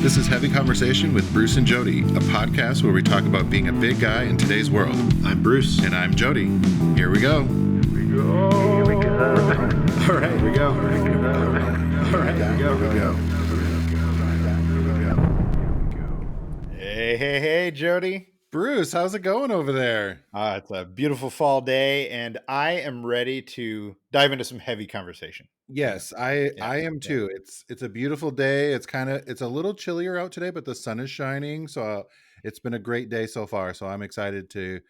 This is Heavy Conversation with Bruce and Jody, a podcast where we talk about being a big guy in today's world. I'm Bruce. And I'm Jody. Here we go. Here we go. All right, here we go. All right, here we go. Hey, Jody. Bruce, how's it going over there? It's a beautiful fall day, and I am ready to dive into some heavy conversation. Yes, I am too. It's a beautiful day. It's a little chillier out today, but the sun is shining, so it's been a great day so far. So I'm excited to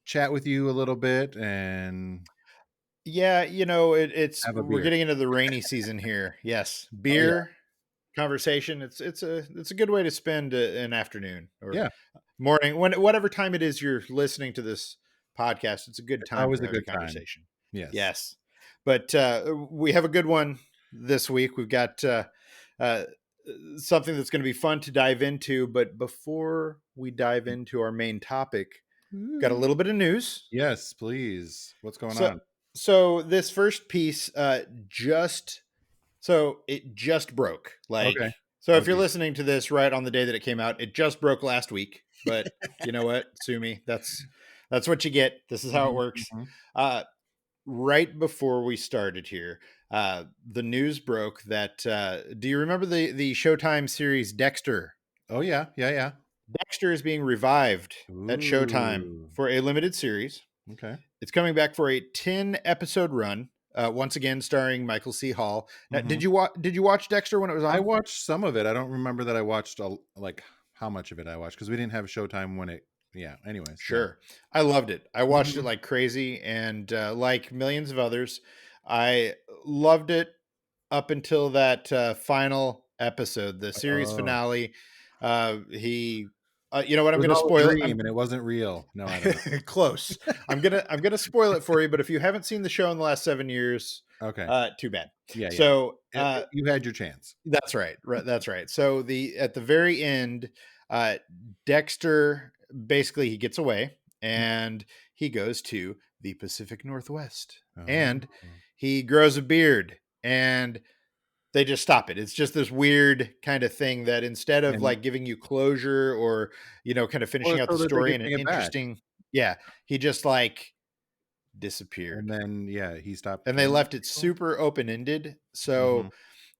chat with you a little bit and yeah, have a we're beer. getting into the rainy season here. Yes, beer conversation. It's a good way to spend an afternoon or morning, whatever time it is you're listening to this podcast. It's a good time always for a heavy good time. conversation. Yes. But we have a good one this week. We've got something that's going to be fun to dive into. But before we dive into our main topic, got a little bit of news. Yes, please. What's going on? So this first piece just broke. Okay. So if you're listening to this right on the day that it came out, it just broke last week. But you know what? Sue me. That's what you get. This is how it works. Right before we started here, the news broke that do you remember the Showtime series Dexter? Oh yeah. Dexter is being revived at Showtime for a limited series. Okay. It's coming back for a 10-episode run. Once again, starring Michael C. Hall. Now, did you watch Dexter when it was on? I watched some of it. I don't remember that I watched how much of it I watched because we didn't have Showtime when it. Yeah. Anyways. Sure. I loved it. I watched it like crazy, and like millions of others, I loved it up until that final episode, the series finale. He, you know what? I'm going to spoil it. And it wasn't real. No, I don't know. Close. I'm gonna spoil it for you. But if you haven't seen the show in the last 7 years, okay, too bad. Yeah. So you had your chance. That's right. That's right. So at the very end, Dexter basically he gets away and he goes to the Pacific Northwest and he grows a beard and they just stop it. It's just this weird kind of thing that instead of like giving you closure or, kind of finishing out the story in an interesting, he just like disappeared. And then, he stopped. And they left it super open-ended. So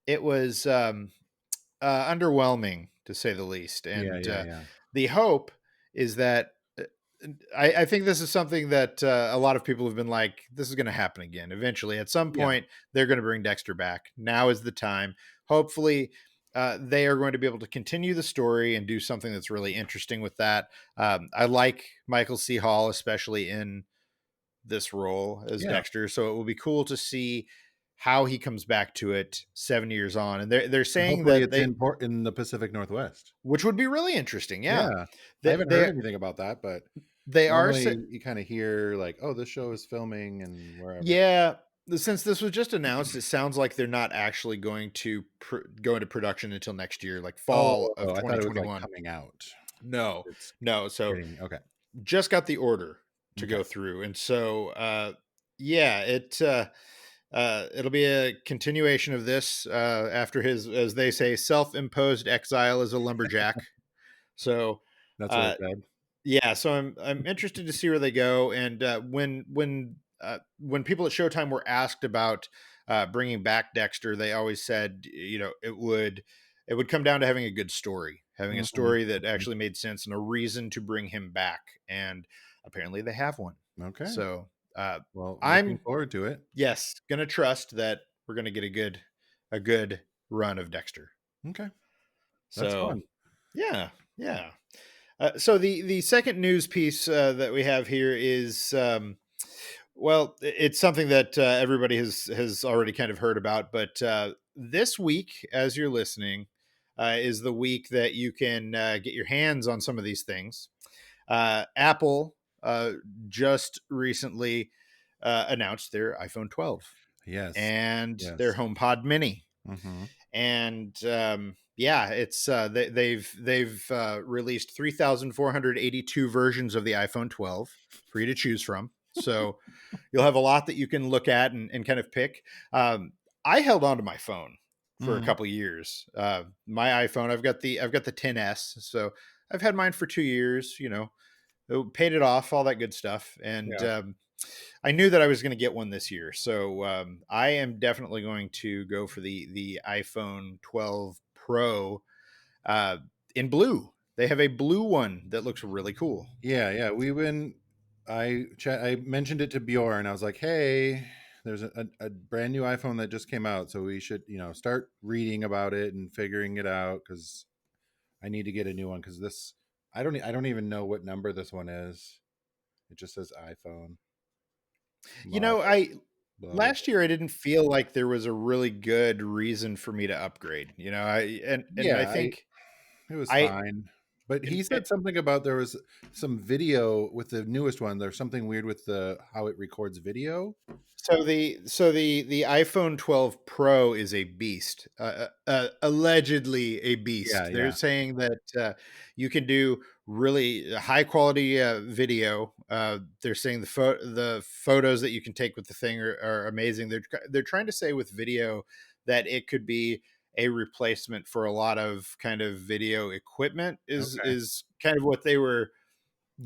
it was underwhelming to say the least. And the hope is that I think this is something that a lot of people have been like, this is going to happen again. Eventually, at some point, they're going to bring Dexter back. Now is the time. Hopefully, they are going to be able to continue the story and do something that's really interesting with that. I like Michael C. Hall, especially in this role as Dexter. So it will be cool to see how he comes back to it 7 years on. And they're saying that it's in the Pacific Northwest, which would be really interesting. I haven't heard anything about that, but they you kind of hear like, oh, this show is filming and wherever. Yeah. Since this was just announced, it sounds like they're not actually going to go into production until next year, like fall of 2021. I thought it was like coming out. No. So okay, just got the order to go through, and so it'll be a continuation of this after his, as they say, self-imposed exile as a lumberjack. So that's what it said. Yeah, so I'm interested to see where they go. And when people at Showtime were asked about bringing back Dexter, they always said, it would come down to having a good story, having a story that actually made sense and a reason to bring him back. And apparently they have one. Okay. So I'm looking forward to it. Yes, gonna trust that we're gonna get a good run of Dexter. Okay. That's fun. Yeah. So the second news piece that we have here is it's something that everybody has already kind of heard about, but this week, as you're listening, is the week that you can get your hands on some of these things. Apple just recently announced their iPhone 12. Yes. And their HomePod Mini. And it's they've released 3,482 versions of the iPhone 12 for you to choose from. So you'll have a lot that you can look at and kind of pick. I held on to my phone for a Mhm. couple years. My iPhone, I've got the 10s, so I've had mine for 2 years. Paid it off, all that good stuff, and Yeah. I knew that I was going to get one this year. So I am definitely going to go for the iPhone 12 Pro uh, in blue. They have a blue one that looks really cool. Yeah, yeah. I mentioned it to Bjorn. I was like, "Hey, there's a brand new iPhone that just came out, so we should, start reading about it and figuring it out because I need to get a new one because this I don't even know what number this one is. It just says iPhone model, I blah blah last year I didn't feel like there was a really good reason for me to upgrade. And I Yeah, think it was I fine. But and, he and said something about there was some video with the newest one. There's something weird with the how it records video. so the iPhone 12 Pro is a beast, allegedly a Yeah, beast. They're yeah. saying that you can do really high quality video. They're saying the photos that you can take with the thing are amazing. They're trying to say with video that it could be a replacement for a lot of kind of video equipment. Is Okay. is kind of what they were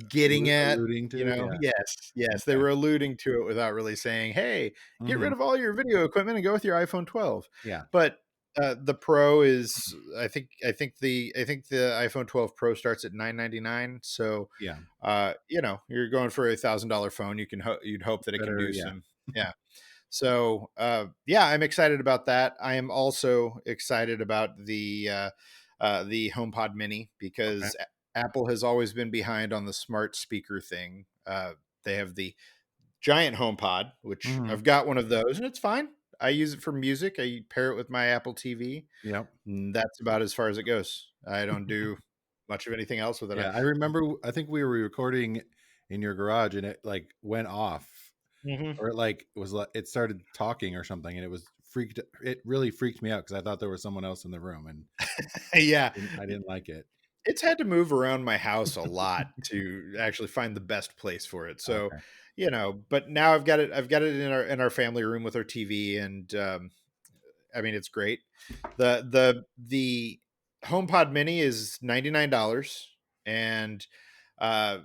getting at. Alluding to, yeah. Yes, they Okay. were alluding to it without really saying, "Hey, get rid Mhm. of all your video equipment and go with your iPhone 12." Yeah. But the Pro is, I think the iPhone 12 Pro starts at 999. So, Yeah. you're going for $1,000 phone. You'd hope that it can Better, do yeah. some, yeah. So, yeah, I'm excited about that. I am also excited about the HomePod Mini Okay. because Apple has always been behind on the smart speaker thing. They have the giant HomePod, which Mhm. I've got one of those, and it's fine. I use it for music. I pair it with my Apple TV. Yep. And that's about as far as it goes. I don't do much of anything else with it. Yeah, I remember I think we were recording in your garage and it, like, went off Mhm. or it, like, was like it started talking or something, and it really freaked me out because I thought there was someone else in the room, and Yeah, I didn't like it. it's had to move around my house a lot to actually find the best place for it. So, Okay. but now I've got it in our family room with our TV, and I mean it's great. The HomePod Mini is $99, and uh,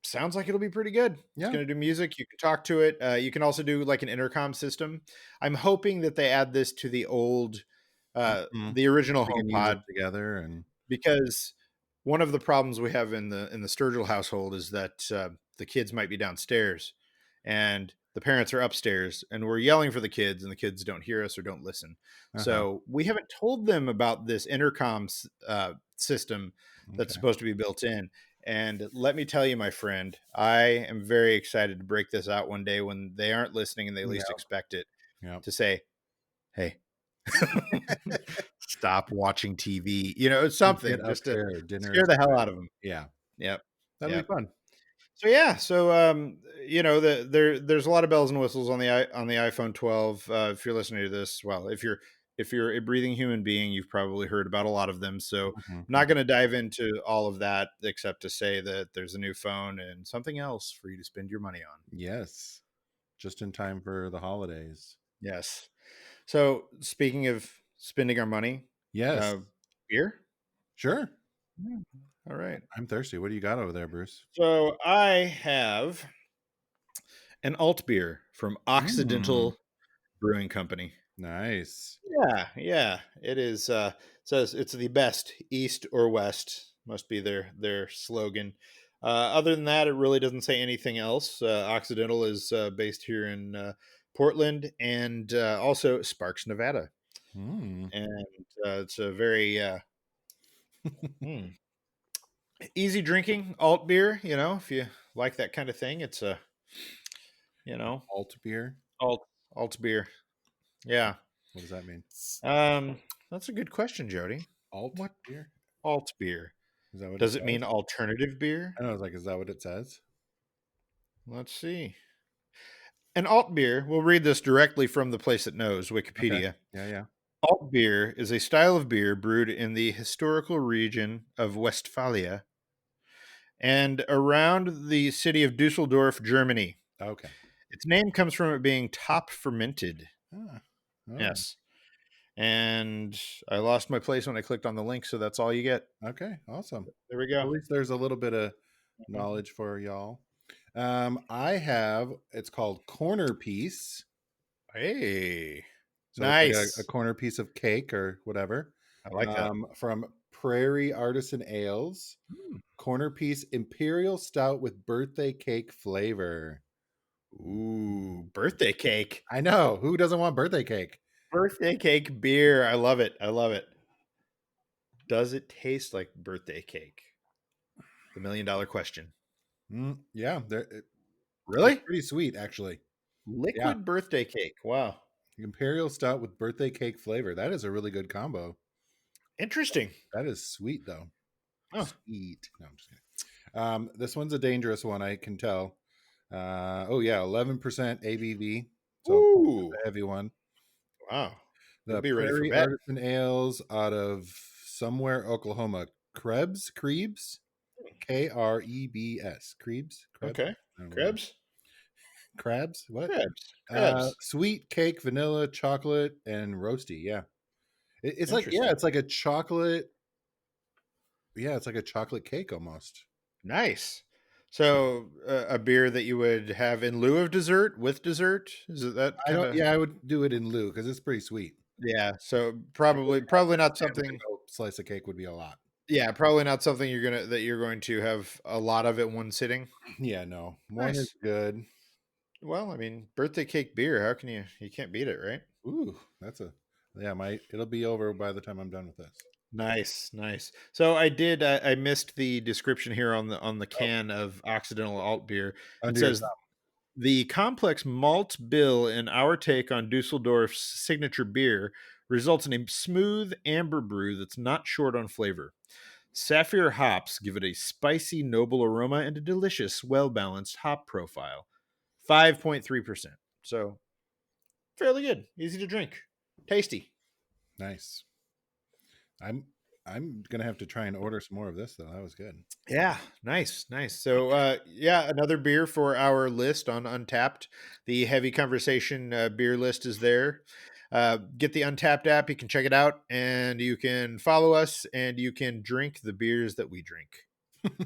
sounds like it'll be pretty good. It's Yeah. going to do music. You can talk to it. You can also do like an intercom system. I'm hoping that they add this to Mhm. the original We can use it HomePod, together and because one of the problems we have in the Sturgill household is that the kids might be downstairs and the parents are upstairs, and we're yelling for the kids, and the kids don't hear us or don't listen. uh-huh. So we haven't told them about this intercom system that's Okay. supposed to be built in. And let me tell you, my friend, I am very excited to break this out one day when they aren't listening and they least Yep. expect it, Yep. to say, "Hey, stop watching TV." It's Get something just to upstairs. Dinner scare is the hell ready. out of them. Yeah. Yep. That'll be Yep. fun. So yeah, so there's a lot of bells and whistles on the iPhone 12. If you're listening to this, well, if you're a breathing human being, you've probably heard about a lot of them. So Mhm, I'm not mhm. going to dive into all of that except to say that there's a new phone and something else for you to spend your money on. Yes. Just in time for the holidays. Yes. So speaking of spending our money, Yes. uh, beer. Sure. Yeah. All right. I'm thirsty. What do you got over there, Bruce? So I have an alt beer from Mm, Occidental Brewing Company. nice. Yeah. It is says it's the best east or west, must be their slogan. Other than that, it really doesn't say anything else. Occidental is based here in Portland and also Sparks, Nevada. Mm. And it's a very hmm, easy drinking alt beer, if you like that kind of thing. It's a, you know, Alt beer. alt beer. Yeah. What does that mean? Um, that's a good question, Jody. Alt What beer. alt beer? Is that what it Does it mean says? alternative beer? I know. I was like, is that what it says? Let's see. An alt beer, we'll read this directly from the place that knows, Okay. Wikipedia. Yeah. Yeah. Alt beer is a style of beer brewed in the historical region of Westphalia and around the city of Dusseldorf, Germany. Okay. Its name comes from it being top fermented. Ah, oh. Yes. and I lost my place when I clicked on the link, so that's all you get. Okay, awesome. There we At go. least there's a little bit of Mhm. knowledge for y'all. I have it's called corner piece. Hey, So it's like a nice. corner piece of cake or whatever. I like that. From Prairie Artisan Ales. Mm. Corner piece imperial stout with birthday cake flavor. Ooh, birthday cake. I know. Who doesn't want birthday cake? Birthday cake beer. I love it. I love it. Does it taste like birthday cake? The $1,000,000 question. Yeah, it's Really? pretty sweet actually. Yeah, Liquid birthday cake. Wow. imperial stout with birthday cake flavor. That is a really good combo. Interesting. That is sweet though. Oh. Sweet. No, I'm just kidding. This one's a dangerous one, I can tell. Oh yeah, 11% ABV. So it's Ooh. a heavy one. Wow. You'll The be ready for Prairie bed. Artisan Ales out of somewhere Oklahoma. Krebs, Krebs, Krebs. Okay. I don't know. Krebs? Crabs? What? Krebs. Krebs. Sweet cake, vanilla, chocolate, and roasty. Yeah, it's like Interesting. it's like a chocolate. Yeah, it's like a chocolate cake almost. Nice. So, a beer that you would have in lieu of dessert, with dessert? Is it that I don't. kinda? Yeah, I would do it in lieu because it's pretty sweet. Yeah, so I wouldn't have probably not every something. single slice of cake would be a lot. Yeah, probably not something you're going to have a lot of at one sitting. Yeah, no, one is Nice. good. Well, I mean, birthday cake beer, how can you can't beat it, right? Ooh, that's a yeah. My it'll be over by the time I'm done with this. Nice, nice. So I missed the description here on the Oh, can of Occidental Alt beer. It under your says thumb. the complex malt bill in our take on Dusseldorf's signature beer results in a smooth amber brew that's not short on flavor. Sapphire hops give it a spicy, noble aroma and a delicious, well balanced hop profile. 5.3%. So fairly good. Easy to drink. Tasty. Nice. I'm I'm gonna have to try and order some more of this though. That was good. Yeah, nice, nice. So, yeah, another beer for our list on Untapped. The Heavy Conversation beer list is there. Get the Untapped app. You can check it out, and you can follow us, and you can drink the beers that we drink.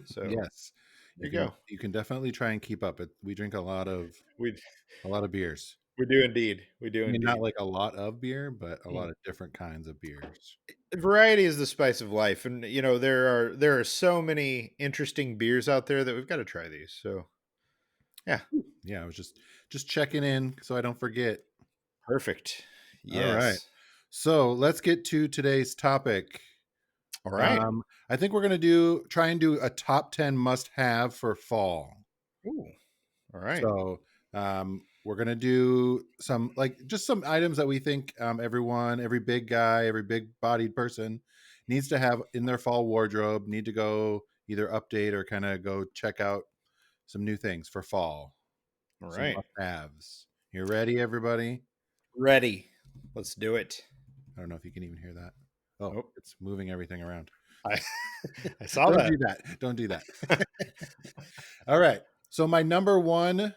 So Yes, there you go. you can definitely try and keep up. It we drink We a lot of beers. we do indeed. We do I mean, not indeed. like a lot of beer, but a Mm. lot of different kinds of beers. Variety is the spice of life, and there are so many interesting beers out there that we've got to try these. So yeah, Yeah, I was just checking in so I don't forget. perfect. All right. Yes. So let's get to today's topic. All right. I think we're gonna do try and do a top 10 must have for fall. Ooh. All right. So we're gonna do some like just some items that we think every big guy, every big bodied person needs to have in their fall wardrobe, need to go either update or kind of go check out some new things for fall. All Some right. must haves. You ready, everybody? Ready. Let's do it. I don't know if you can even hear that. Oh, Oh, it's moving everything around. I I saw Don't that. do that. Don't do that. All right. So my number one.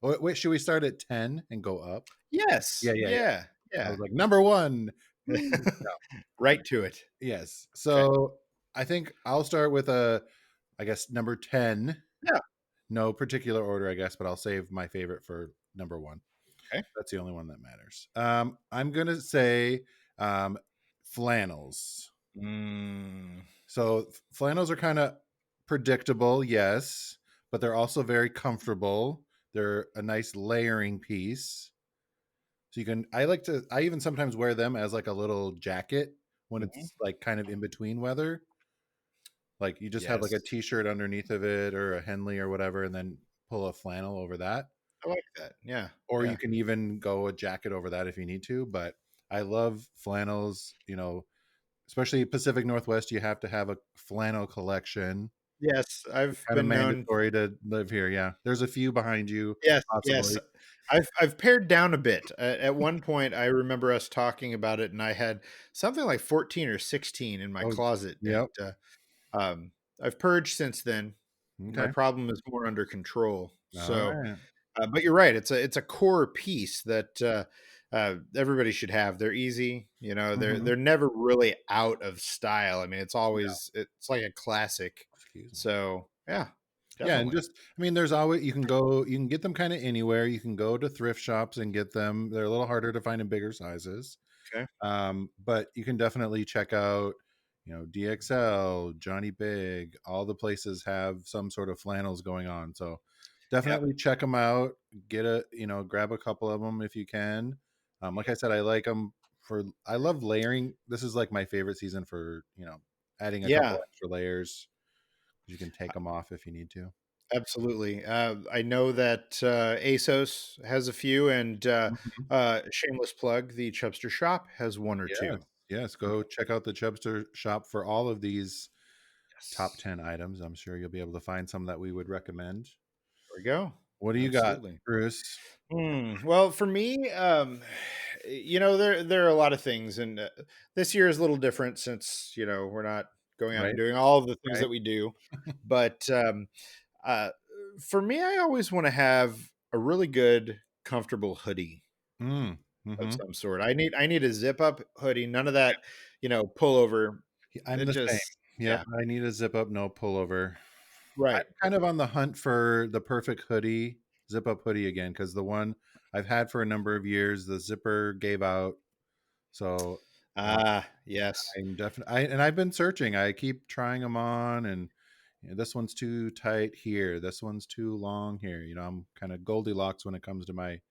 Wait, should we start at 10 and go up? Yes. Yeah, yeah, yeah. Yeah. I Yeah. was like, number one. Woo. No. Right to it. Yes. Okay. So I think I'll start with I guess, number 10. Yeah. No particular order, I guess, but I'll save my favorite for number one. Okay. That's the only one that matters. I'm going to say um, flannels. Mm, So flannels are kind of predictable, yes, but they're also very comfortable. They're a nice layering piece. So you can I even sometimes wear them as like a little jacket when mhm. it's like kind of in between weather. Like you just have like a Yes. t-shirt underneath of it or a Henley or whatever and then pull a flannel over that. I like that. Yeah. Or you Yeah. can even go a jacket over that if you need to, but I love flannels, especially Pacific Northwest, you have to have a flannel collection. Yes. It's I've kind of been known. mandatory to live here. Yeah. There's a few behind you, Yes. Yes. possibly. I've pared down a bit. At one point, I remember us talking about it, and I had something like 14 or 16 in my Oh, closet, and yep. I've purged since then. My Okay. problem is more under control. All So, right. but you're right. It's a core piece that everybody should have. They're easy, Mhm. they're never really out of style. I mean, Yeah. it's like a classic. Excuse me. So yeah, Yeah, and definitely. just I mean, there's always you can get them kinda anywhere. You can go to thrift shops and get them. They're a little harder to find in bigger sizes. Okay. But you can definitely check out, DXL, Johnny Big, all the places have some sort of flannels going on. So Yep. definitely check them out. Grab a couple of them if you can. Like I said, I love layering. This is like my favorite season for, adding a couple Yeah. extra layers. You can take them off if you need to. Absolutely. I know that ASOS has a few, and Mhm. shameless plug, the Chubster Shop has one or Yes. two. Yes. So, Go check out the Chubster shop for all of these top yes, 10 items. I'm sure you'll be able to find some that we would recommend. there we go. What do you got, Absolutely. Bruce? Well, for me, there are a lot of things, and this year is a little different since we're not going out and Right? doing all of the things Right? that we do. But uh, for me, I always want to have a really good, comfortable hoodie Mm. of Mhm. some sort. I need a zip up hoodie. None of that, pullover. I'm It the same. just Yep, yeah, I need a zip up, no pullover. I'm right. kind of on the hunt for the perfect hoodie, zip up hoodie again, because the one I've had for a number of years, the zipper gave out. So, uh, Ah, yes. I'm definitely and I've been searching. I keep trying them on, and this one's too tight here. This one's too long here. I'm kind of Goldilocks when it comes to my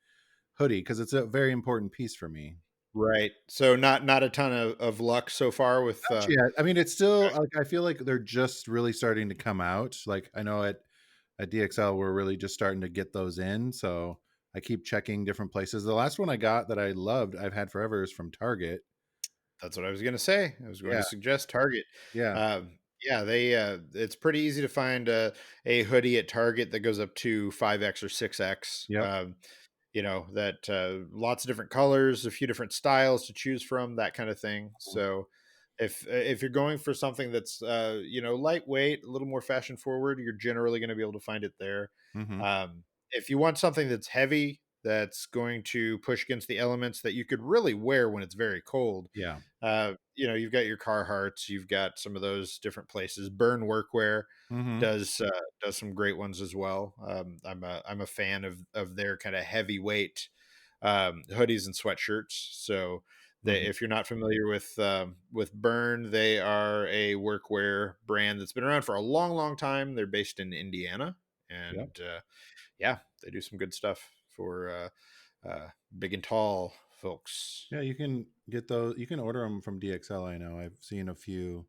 hoodie because it's a very important piece for me. Right. So not a ton of luck so far with Not yet. I mean, it's still like I feel like they're just really starting to come out. Like I know at DXL we're really just starting to get those in. So I keep checking different places. The last one I got that I loved, I've had forever, is from Target. That's what I was going to say. I was going to Yeah, suggest Target. yeah, Yeah, they it's pretty easy to find a hoodie at Target that goes up to 5X or 6X. yep. That lots of different colors, a few different styles to choose from, that kind of thing. Mhm. So if you're going for something that's lightweight, a little more fashion forward, you're generally going to be able to find it there. Mhm. If you want something that's heavy, that's going to push against the elements, that you could really wear when it's very cold, Yeah. you've got your Carhartts, you've got some of those different places. Burn Workwear Mhm. does some great ones as well. I'm a fan of their kind of heavyweight hoodies and sweatshirts. So Mhm. if you're not familiar with Burn, they are a workwear brand that's been around for a long, long time. They're based in Indiana, Yep. and yeah, they do some good stuff for big and tall folks. Yeah, you can get those. You can order them from DXL. I know. I've seen a few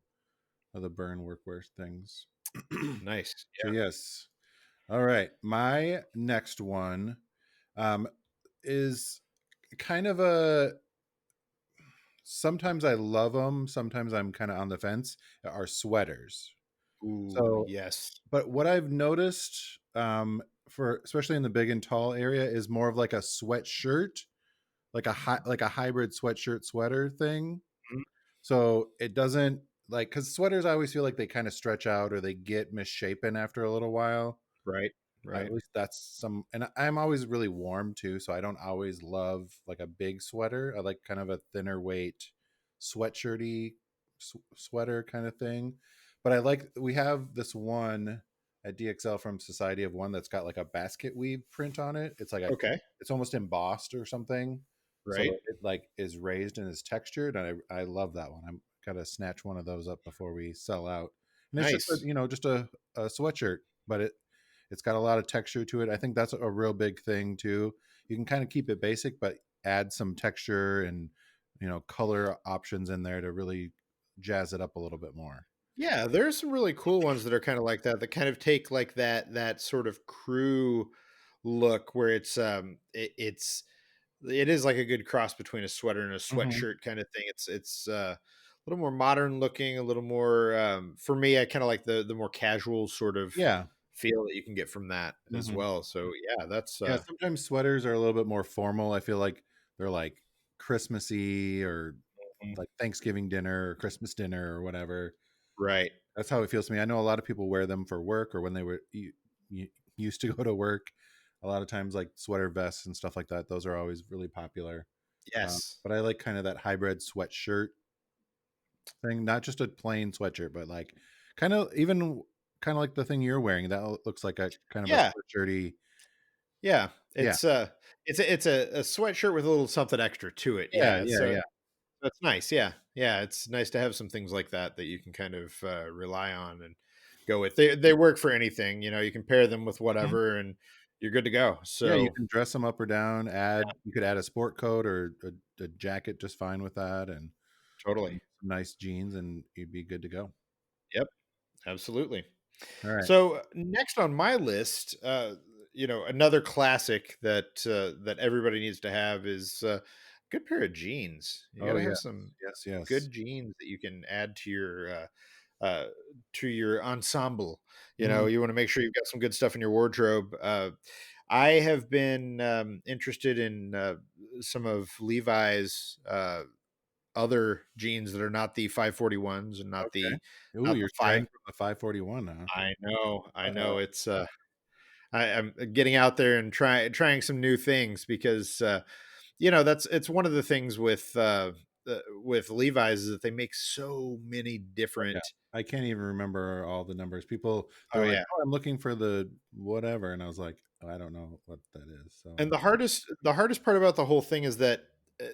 of the burn workwear things. Nice. So yes. All right. My next one um, is kind of a sometimes I love them, sometimes I'm kind of on the fence, are sweaters. Ooh, So, yes. but what I've noticed for especially in the big and tall area is more of like a sweatshirt, like a hybrid sweatshirt sweater thing. Mhm. So it doesn't like cuz sweaters I always feel like they kind of stretch out or they get misshapen after a little while. Right, At right. least that's some, and I'm always really warm too, so I don't always love like a big sweater. I like kind of a thinner weight sweatshirty sweater kind of thing. But we have this one at DXL from Society of One that's got like a basket weave print on it. Okay, It's almost embossed or something. So right. it like is raised and is textured, and I love that one. I'm gotta snatch one of those up before we sell out. And it's just Nice. just a sweatshirt, but it's got a lot of texture to it. I think that's a real big thing too. You can kind of keep it basic, but add some texture and color options in there to really jazz it up a little bit more. Yeah, there's some really cool ones that are kind of like that, that kind of take like that sort of crew look where it is like a good cross between a sweater and a Hmm. sweatshirt kind of thing. It's a little more modern looking, a little more for me, I kind of like the more casual sort of Yeah. feel that you can get from that as Hmm. well. So yeah, that's Yeah. Sometimes sweaters are a little bit more formal. I feel like they're like Christmassy or mhm, like Thanksgiving dinner or Christmas dinner or whatever. right. That's how it feels to me. I know a lot of people wear them for work or when used to go to work. A lot of times, like sweater vests and stuff like that, those are always really popular. Yes. But I like kind of that hybrid sweatshirt thing, not just a plain sweatshirt, but like kind of even kind of like the thing you're wearing. That looks like a kind of a Yeah. sweatshirty. Yeah. Yeah, It's a sweatshirt with a little something extra to it. yeah, Yeah. yeah, So yeah. that's nice. Yeah. Yeah. It's nice to have some things like that that you can kind of rely on and go with. They work for anything. You can pair them with Mhm. whatever and you're good to go. Yeah, you So can dress them up or down. You could add a sport coat or a jacket just fine with that, and totally. some nice jeans, and you'd be good to go. Yep. Absolutely. All right. So next on my list, another classic that everybody needs to have is a good pair of jeans. You got Oh to have yes, some yes, yes. good jeans that you can add uh, to your ensemble. Mhm. You want to make sure you've got some good stuff in your wardrobe. I have been interested in some of Levi's other jeans that are not the 541s and not Okay. the Ooh, not you're the straying five. from the 541, huh? I know. Uh-oh. It's I'm getting out there and trying some new things because it's one of the things with Levi's is that they make so many Oh, yeah. different. I can't even remember all the numbers. People, they're Oh like, yeah. "Oh, I'm looking for the whatever," and I was like, "Oh, I don't know what that is." So, And the hardest part about the whole thing is that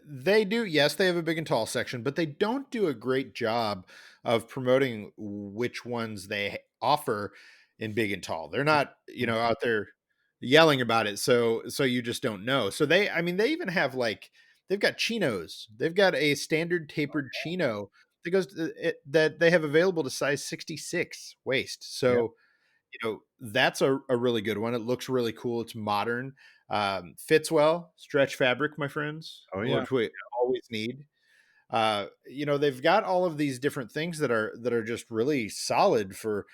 they do, yes, they have a big and tall section, but they don't do a great job of promoting which ones they offer in big and tall. They're not, mhm. out there yelling about it, so you just don't know. So they even have like they've got chinos. They've got a standard tapered chino that that they have available to size 66 waist. Yeah. So that's a really good one. It looks really cool. It's modern, fits well, stretch fabric, my friends, Oh, yeah. which we always need. They've got all of these different things that are just really solid for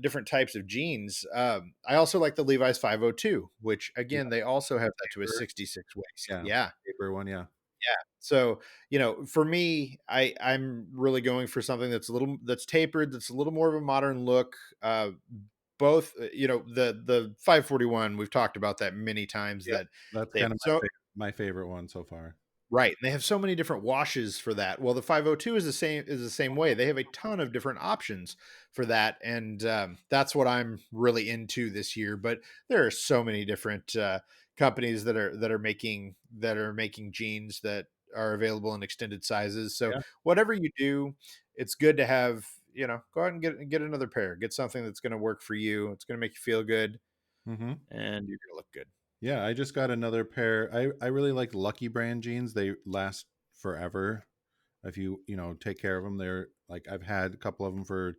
different types of jeans. I also like the Levi's 502, which Yeah. again they also have that to a Taper. 66 waist. Yeah. Yeah. Taper one, yeah. Yeah. So, for me, I'm really going for something that's tapered, that's a little more of a modern look. Both, the 541, we've talked about that many times Yep. that That's they have kind of so my favorite one so far. right, and they have so many different washes for that. Well, the 502 is the same way. They have a ton of different options for that, and that's what I'm really into this year. But there are so many different companies that are making jeans that are available in extended sizes. So Yeah. whatever you do, it's good to have. Go out and get another pair. Get something that's going to work for you. It's going to make you feel good, Mhm. and you're going to look good. Yeah, I just got another pair. I really like Lucky Brand jeans. They last forever if you take care of them. They're like I've had a couple of them for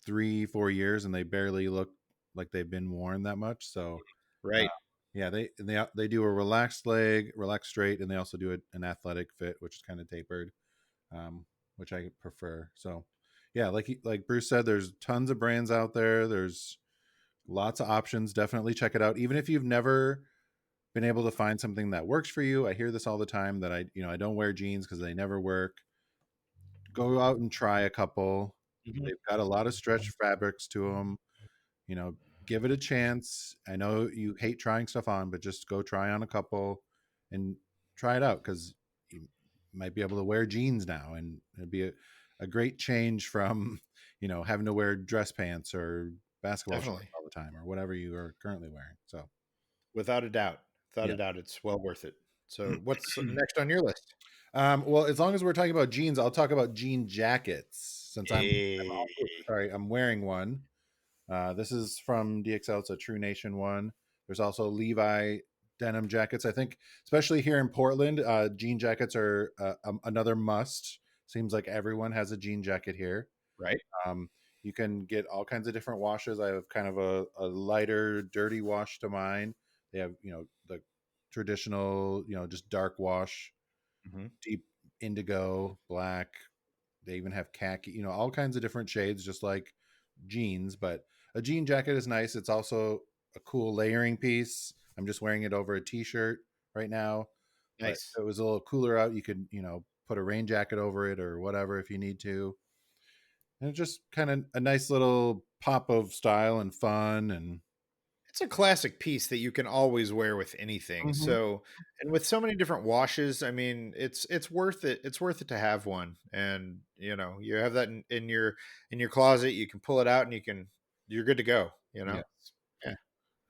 3, 4 years, and they barely look like they've been worn that much. So, uh, Right. yeah, they do a relaxed leg, relaxed straight, and they also do an athletic fit, which is kind of tapered, which I prefer. So, yeah, like Bruce said, there's tons of brands out there. There's lots of options. Definitely check it out. Even if you've never been able to find something that works for you. I hear this all the time that I don't wear jeans because they never work. Go out and try a couple. Mhm. They've got a lot of stretch fabrics to them. You know, give it a chance. I know you hate trying stuff on, but just go try on a couple and try it out because you might be able to wear jeans now, and it'd be a great change from having to wear dress pants or basketball shorts Definitely. all the time or whatever you are currently wearing. So, Without a doubt. Without a yeah. doubt, it's well worth it. So what's next on your list? Well, as long as we're talking about jeans, I'll talk about jean jackets since I'm Hey. also sorry, I'm wearing one. This is from DXL. It's a True Nation one. There's also Levi denim jackets. I think, especially here in Portland, jean jackets are another must. Seems like everyone has a jean jacket here. Right? Um, you can get all kinds of different washes. I have kind of a lighter, dirty wash to mine. They have, the traditional, just dark wash, Mhm. deep indigo, black. They even have khaki, all kinds of different shades, just like jeans. But a jean jacket is nice. It's also a cool layering piece. I'm just wearing it over a t-shirt right now. But Nice. if it was a little cooler out, you could, put a rain jacket over it or whatever if you need to. And it's just kind of a nice little pop of style and fun. And it's a classic piece that you can always wear with anything. Mhm. So, and with so many different washes, I mean, it's worth it. It's worth it to have one, and you have that in your closet. You can pull it out, and you're good to go. Yes. Yeah,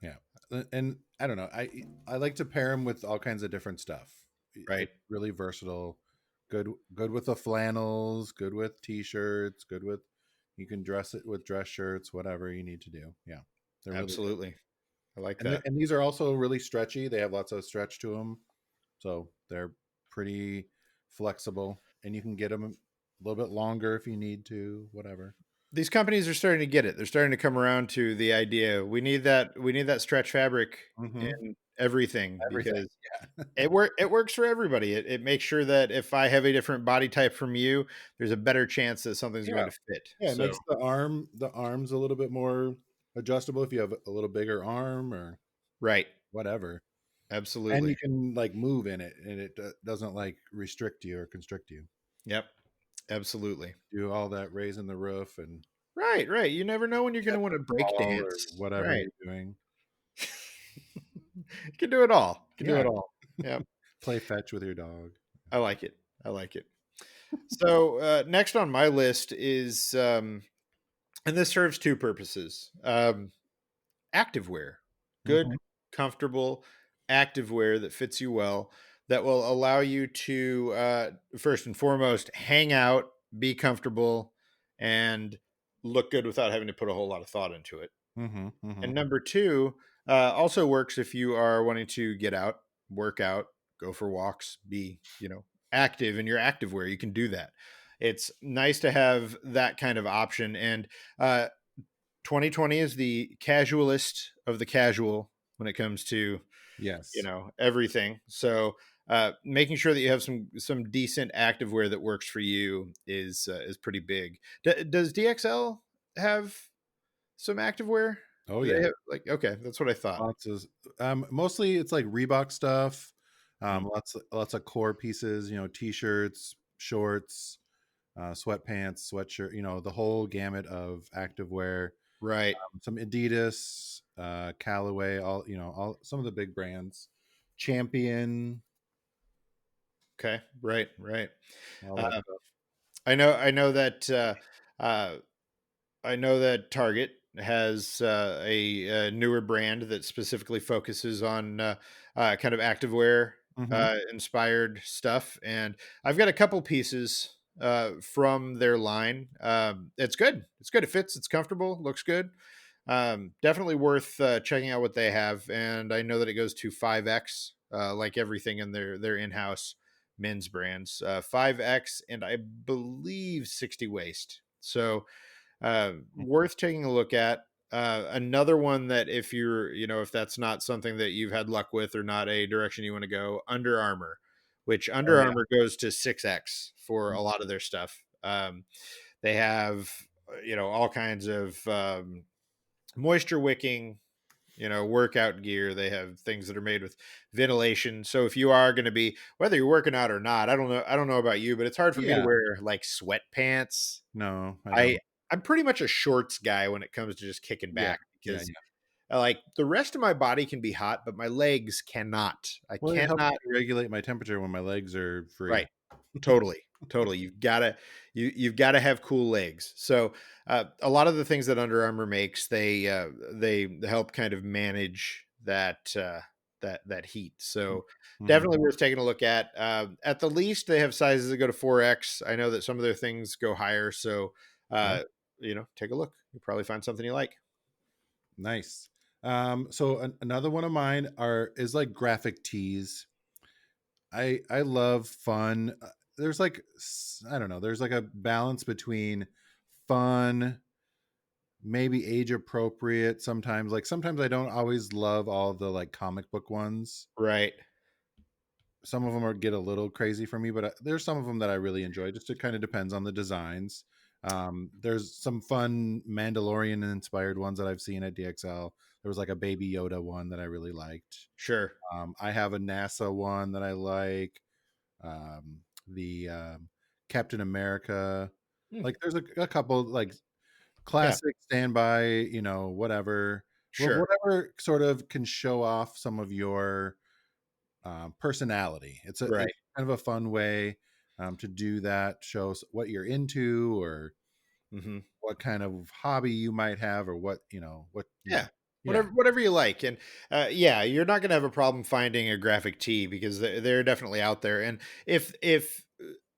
Yeah. And I don't know. I like to pair them with all kinds of different stuff. right. It's really versatile. Good with the flannels, good with t-shirts, good with you can dress it with dress shirts, whatever you need to do. Yeah. They're really good. Absolutely, I like that. And these are also really stretchy. They have lots of stretch to them. So they're pretty flexible and you can get them a little bit longer if you need to, whatever. These companies are starting to get it. They're starting to come around to the idea. We need that stretch fabric Mhm. in everything Everything. because Yeah. it works for everybody. It makes sure that if I have a different body type from you, there's a better chance that something's Yeah. going to fit. Yeah, it So, makes the arms a little bit more adjustable if you have a little bigger arm or right. whatever. And you Absolutely. can like move in it and it doesn't like restrict you or constrict you. Yep. Absolutely. Do all that raising the roof and Right, right. You never know when you're going to catch want the to break ball or dance. whatever Right. you're doing. You can do it all. You can do Yeah. it all. Yep. Play fetch with your dog. I like it. I like it. So, next on my list is and this serves two purposes. Activewear, good, Mhm. comfortable activewear that fits you well, that will allow you to, first and foremost, hang out, be comfortable, and look good without having to put a whole lot of thought into it. Mhm. Mhm. And number two, also works if you are wanting to get out, work out, go for walks, be, active in your activewear. You can do that. It's nice to have that kind of option. And uh, 2020 is the casualist of the casual when it comes to Yes. everything. So making sure that you have some decent activewear that works for you is pretty big. Does DXL have some activewear? Oh Do they yeah. have okay, that's what I thought. Lots of mostly it's like Reebok stuff. Mm, Lots of core pieces, t-shirts, shorts, sweatpants, sweatshirt, the whole gamut of activewear. right. Some Adidas, Callaway, all some of the big brands, Champion, Okay. Right. Right. all that Uh, stuff. I know that uh, I know that Target has a newer brand that specifically focuses on kind of activewear Hmm. inspired stuff, and I've got a couple pieces from their line. It's good. It's good. It fits. It's comfortable. Looks good. Definitely worth checking out what they have, and I know that it goes to 5X, like everything in their in-house men's brands. 5X, and I believe 60 waist. So worth taking a look at. Another one that if that's not something that you've had luck with or not a direction you want to go, Under Armour, which Oh Under yeah. Armour goes to 6X for a lot of their stuff. They have, all kinds of moisture wicking, workout gear. They have things that are made with ventilation. So if you are going to be, whether you're working out or not, I don't know about you, but it's hard for me to Yeah. wear like sweatpants. No, I I don't. I'm pretty much a shorts guy when it comes to just kicking Yeah. back Yeah. because Yeah. like the rest of my body can be hot, but my legs cannot. I Well, it helps cannot. me regulate my temperature when my legs are free. Right. Totally. Totally. You've gotta have cool legs. So a lot of the things that Under Armour makes, they help kind of manage that heat. So Mm-hmm. definitely worth taking a look at. At the least, they have sizes that go to 4X. I know that some of their things go higher. So Yeah. take a look. You'll probably find something you like. Nice. So another one of mine is like graphic tees. I love fun. There's like I don't know. There's like a balance between fun, maybe age appropriate. Sometimes I don't always love all the like comic book ones. Right. Some of them get a little crazy for me, but there's some of them that I really enjoy. Just it kind of depends on the designs. There's some fun Mandalorian inspired ones that I've seen at DXL. There was like a Baby Yoda one that I really liked. Sure. I have a NASA one that I like. The Captain America. Hmm. Like there's a couple like Yeah. classic standby, whatever. Well, Sure. whatever sort of can show off some of your personality. Right. It's kind of a fun way to do that. Shows what you're into, or Mhm. what kind of hobby you might have, or Yeah. yeah. Whatever you like. And yeah, you're not gonna have a problem finding a graphic tee because they're definitely out there. And if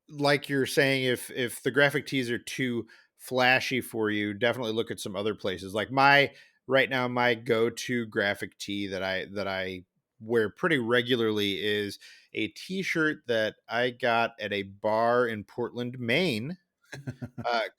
like you're saying, if the graphic tees are too flashy for you, definitely look at some other places. Like my right now, my go-to graphic tee that I wear pretty regularly is a t-shirt that I got at a bar in Portland, Maine,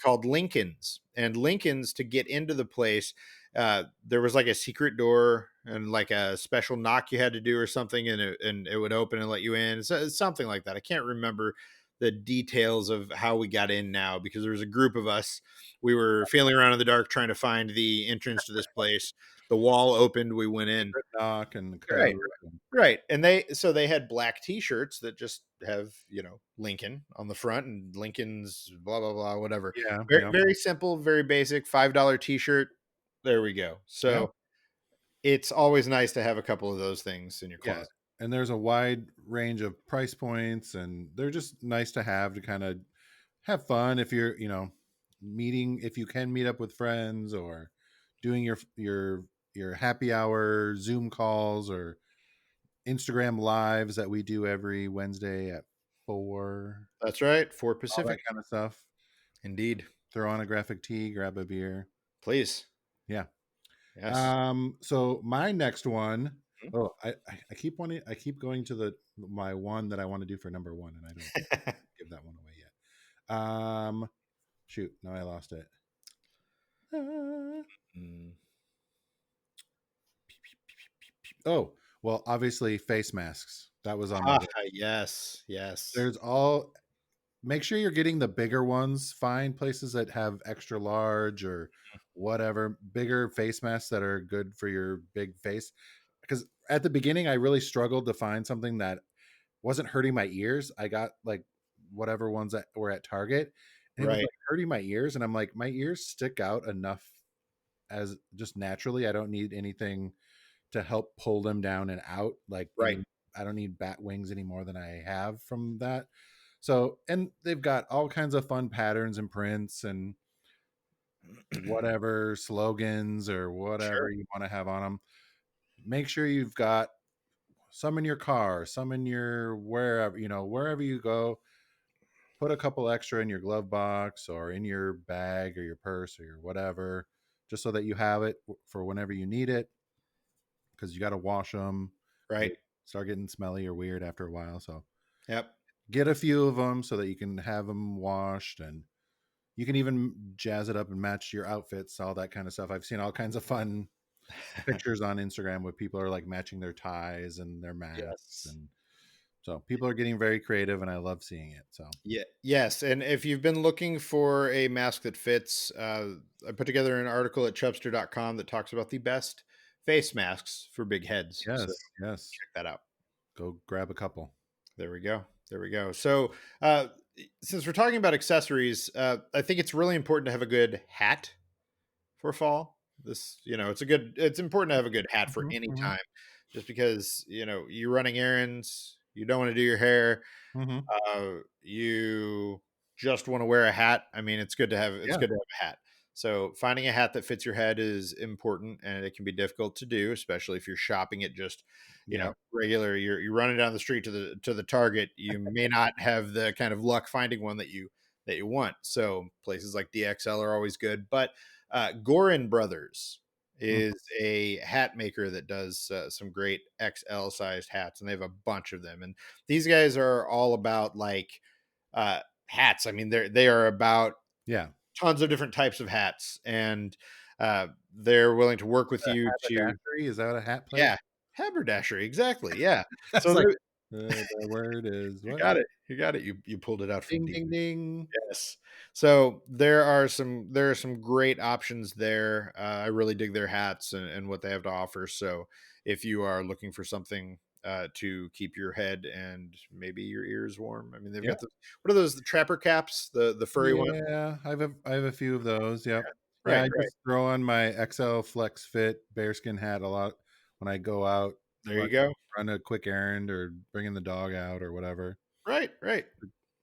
called Lincoln's. And Lincoln's, to get into the place, there was like a secret door and like a special knock you had to do or something, and it would open and let you in. Something like that. I can't remember the details of how we got in now because there was a group of us. We were feeling around in the dark trying to find the entrance to this place. The wall opened. We went in. Secret knock and Right. code. And, Right. And they had black t-shirts that just have, Lincoln on the front and Lincoln's blah blah blah whatever. yeah, Very yeah, very simple, very basic, $5 t-shirt. There we go. yeah, So, it's always nice to have a couple of those things in your yeah. closet. And there's a wide range of price points, and they're just nice to have to kind of have fun if you're, meeting, if you can meet up with friends, or doing your happy hour Zoom calls or Instagram lives that we do every Wednesday at 4, That's right, for all that Pacific. kind of stuff. Indeed. Throw on a graphic tee, grab a beer. Please. Yeah. Yes. So my next one, Mhm. oh, I keep I keep going to my one that I want to do for number one, and I don't give that one away yet. Shoot, no, I lost it. Ah. Mm. Oh, well, obviously face masks. That was on my Ah, list. yes, yes. There's all Make sure you're getting the bigger ones. Find places that have extra large or whatever, bigger face masks that are good for your big face. Because at the beginning, I really struggled to find something that wasn't hurting my ears. I got like whatever ones that were at Target, and it was Right, like hurting my ears. And I'm like, my ears stick out enough as just naturally. I don't need anything to help pull them down and out. right. I don't need bat wings any more than I have from that. So, and they've got all kinds of fun patterns and prints and whatever slogans or whatever Sure. you want to have on them. Make sure you've got some in your car, some in your wherever, wherever you go. Put a couple extra in your glove box or in your bag or your purse or your whatever, just so that you have it for whenever you need it, because you got to wash them. Right. They start getting smelly or weird after a while. So Yep. get a few of them so that you can have them washed, and you can even jazz it up and match your outfits, all that kind of stuff. I've seen all kinds of fun pictures on Instagram where people are like matching their ties and their masks. Yes. And so people are getting very creative, and I love seeing it. So, Yeah. Yes. And if you've been looking for a mask that fits, I put together an article at chubster.com that talks about the best face masks for big heads. So yes, yes. check that out. Go grab a couple. There we go. There we go. So, since we're talking about accessories, I think it's really important to have a good hat for fall. It's important to have a good hat for Mhm, any mhm, time, just because, you're running errands, you don't want to do your hair, mhm. you just want to wear a hat. I mean, it's Yeah, good to have a hat. So finding a hat that fits your head is important, and it can be difficult to do, especially if you're shopping at just, yeah, regular. You're running down the street to the Target. You may not have the kind of luck finding one that you want. So places like DXL are always good, but Gorin Brothers mhm, is a hat maker that does some great XL sized hats, and they have a bunch of them. And these guys are all about like hats. I mean, they are about yeah. tons of different types of hats, and they're willing to work with you to, Haberdashery, is that a hat place? yeah, haberdashery, exactly, yeah. That's So like there, the word is you what? got it, you got it. You pulled it out from Ding, deep. ding, ding. Yes. So there are some great options there. I really dig their hats and what they have to offer. So if you are looking for something to keep your head and maybe your ears warm, I mean they've Yeah, got what are those, the trapper caps, the furry one? yeah. I have a few of those. Yep. Yeah, Right, I right. just throw on my XL Flex Fit bearskin hat a lot when I go out, There you go. run a quick errand or bringing the dog out or whatever. Right, right.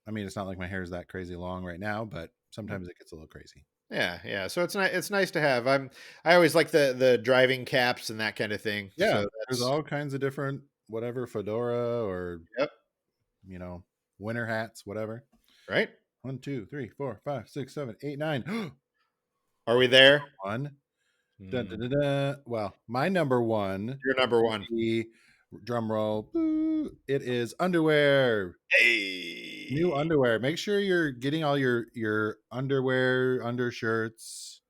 I mean, it's not like my hair is that crazy long right now, but sometimes it gets a little crazy. Yeah, yeah. So it's nice to have. I always like the driving caps and that kind of thing. Yeah, So there's that's all kinds of different whatever fedora or yep. you know winter hats, whatever. Right. 1, 2, 3, 4, 5, 6, 7, 8, 9. Are we there? One. Dun, dun, Mm, dun, dun. Well, my number one you're number would one. be drum roll. Boo, it is underwear. New Hey. underwear. Make sure you're getting all your underwear, undershirts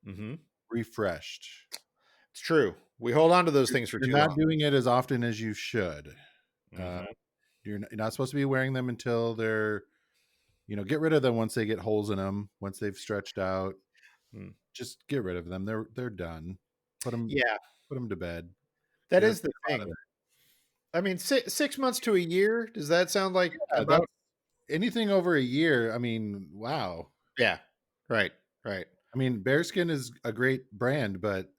Mm-hmm. refreshed. It's true. We hold on to those things for You're too not long. doing it as often as you should. Uh, Mm-hmm. you're not supposed to be wearing them until they're, get rid of them once they get holes in them, once they've stretched out. Mm. Just get rid of them. They're done. Put them Yeah, to bed. that Get is the them out of thing. I mean, 6 months to a year. Does that sound like there. about? Anything over a year. I mean, wow. Yeah. Right. Right. I mean, Bearskin is a great brand, but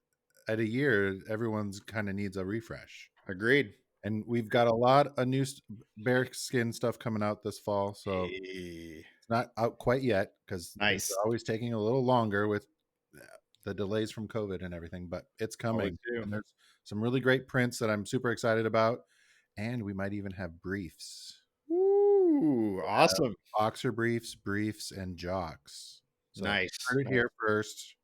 at a year, everyone's kind of needs a refresh. Agreed. And we've got a lot of new bearskin stuff coming out this fall, so Hey. it's not out quite yet because things Nice. are always taking a little longer with the delays from COVID and everything. But it's Always coming, do. and there's some really great prints that I'm super excited about, and we might even have briefs. Ooh, awesome. Boxer briefs, and jocks. So Nice. heard it Nice. here first.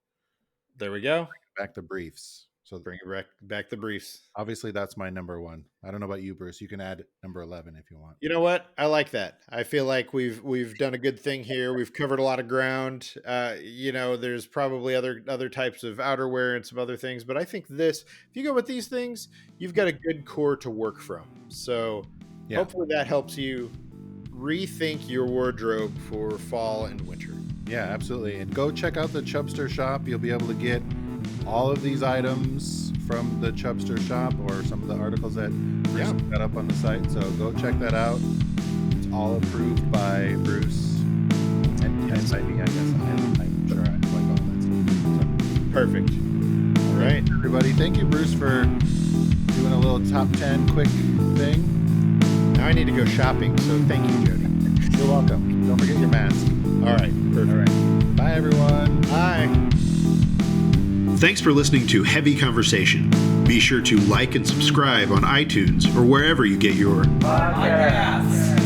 There we go. Back the briefs. So Bring it back the briefs. obviously that's my number one. I don't know about you, Bruce. You can add number 11 if you want. You know what? I like that. I feel like we've done a good thing here. We've covered a lot of ground. There's probably other types of outerwear and some other things, but I think if you go with these things, you've got a good core to work from. So hopefully that helps you rethink your wardrobe for fall and winter. Yeah, absolutely. And go check out the Chubster shop. You'll be able to get all of these items from the Chubster shop or some of the articles that Bruce got up on the site. So go check that out. It's all approved by Bruce and by me, I guess. I'm sure I like all that stuff. So, perfect. All right, everybody. Thank you, Bruce, for doing a little top 10 quick thing. Now I need to go shopping, so thank you, Jody. You're welcome. Don't forget your mask. All right, perfect. All right. Bye, everyone. Bye. Thanks for listening to Heavy Conversation. Be sure to like and subscribe on iTunes or wherever you get your podcasts.